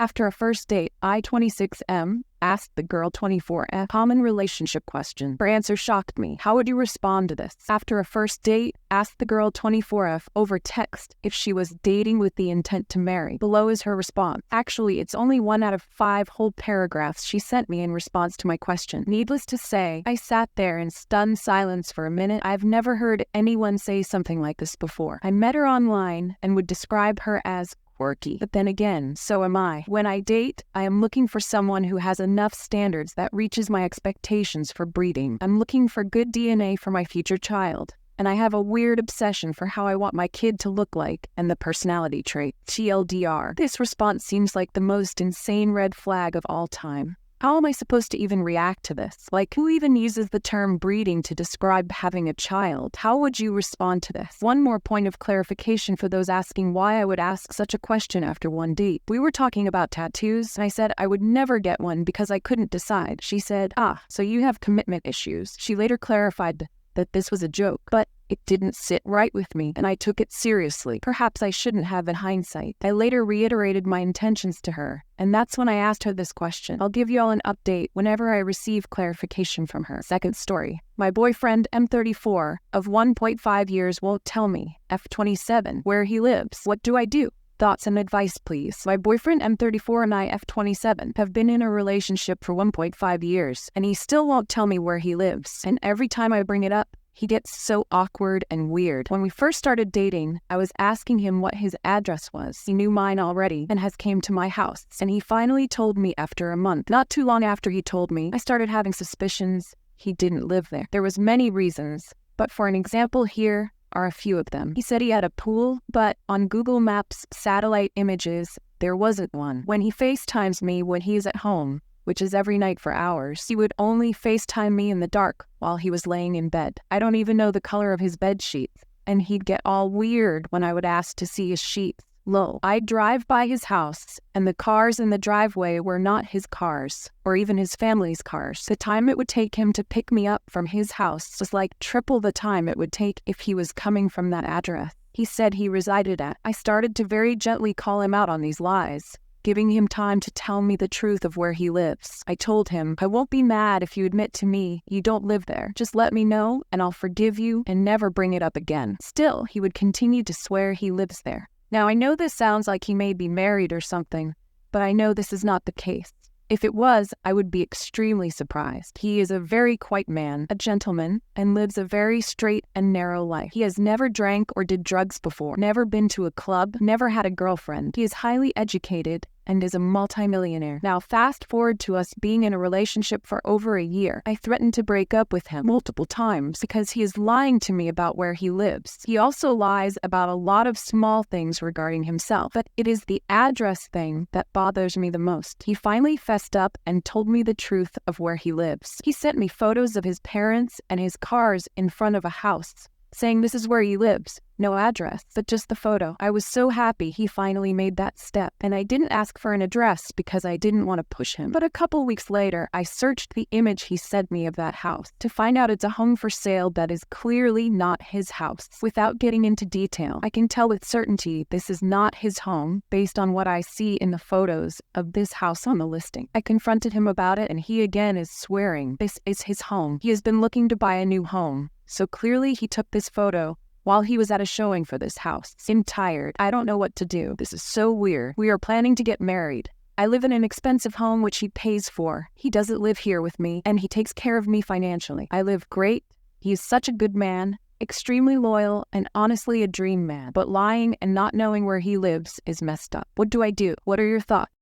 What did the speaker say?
After a first date, I, 26M, asked the girl 24F common relationship question. Her answer shocked me. How would you respond to this? After a first date, asked the girl 24F over text if she was dating with the intent to marry. Below is her response. Actually, it's only 1 out of 5 whole paragraphs she sent me in response to my question. Needless to say, I sat there in stunned silence for a minute. I've never heard anyone say something like this before. I met her online and would describe her as quirky. But then again, so am I. When I date, I am looking for someone who has enough standards that reaches my expectations for breeding. I'm looking for good DNA for my future child. And I have a weird obsession for how I want my kid to look like and the personality trait. TLDR. This response seems like the most insane red flag of all time. How am I supposed to even react to this? Like, who even uses the term breeding to describe having a child? How would you respond to this? One more point of clarification for those asking why I would ask such a question after one date. We were talking about tattoos, and I said I would never get one because I couldn't decide. She said, so you have commitment issues. She later clarified that this was a joke, but it didn't sit right with me, and I took it seriously. Perhaps I shouldn't have in hindsight. I later reiterated my intentions to her, and that's when I asked her this question. I'll give y'all an update whenever I receive clarification from her. Second story. My boyfriend, M34, of 1.5 years won't tell me, F27, where he lives. What do I do? Thoughts and advice, please. My boyfriend M34 and I, F27, have been in a relationship for 1.5 years, and he still won't tell me where he lives. And every time I bring it up, he gets so awkward and weird. When we first started dating, I was asking him what his address was. He knew mine already and has came to my house. And he finally told me after a month. Not too long after he told me, I started having suspicions he didn't live there. There was many reasons, but for an example here are a few of them. He said he had a pool, but on Google Maps satellite images, there wasn't one. When he FaceTimes me when he is at home, which is every night for hours, he would only FaceTime me in the dark while he was laying in bed. I don't even know the color of his bed sheets, and he'd get all weird when I would ask to see his sheets. Lol. I'd drive by his house, and the cars in the driveway were not his cars, or even his family's cars. The time it would take him to pick me up from his house was like triple the time it would take if he was coming from that address he said he resided at. I started to very gently call him out on these lies, giving him time to tell me the truth of where he lives. I told him, I won't be mad if you admit to me you don't live there. Just let me know, and I'll forgive you and never bring it up again. Still, he would continue to swear he lives there. Now, I know this sounds like he may be married or something, but I know this is not the case. If it was, I would be extremely surprised. He is a very quiet man, a gentleman, and lives a very straight and narrow life. He has never drank or did drugs before, never been to a club, never had a girlfriend. He is highly educated and is a multimillionaire. Now, fast forward to us being in a relationship for over a year. I threatened to break up with him multiple times because he is lying to me about where he lives. He also lies about a lot of small things regarding himself, but it is the address thing that bothers me the most. He finally fessed up and told me the truth of where he lives. He sent me photos of his parents and his cars in front of a house, saying this is where he lives. No address, but just the photo. I was so happy he finally made that step, and I didn't ask for an address because I didn't want to push him. But a couple weeks later, I searched the image he sent me of that house to find out it's a home for sale that is clearly not his house. Without getting into detail, I can tell with certainty this is not his home based on what I see in the photos of this house on the listing. I confronted him about it, and he again is swearing this is his home. He has been looking to buy a new home, so clearly he took this photo while he was at a showing for this house. I'm tired. I don't know what to do. This is so weird. We are planning to get married. I live in an expensive home which he pays for. He doesn't live here with me, and he takes care of me financially. I live great. He is such a good man, extremely loyal, and honestly a dream man. But lying and not knowing where he lives is messed up. What do I do? What are your thoughts?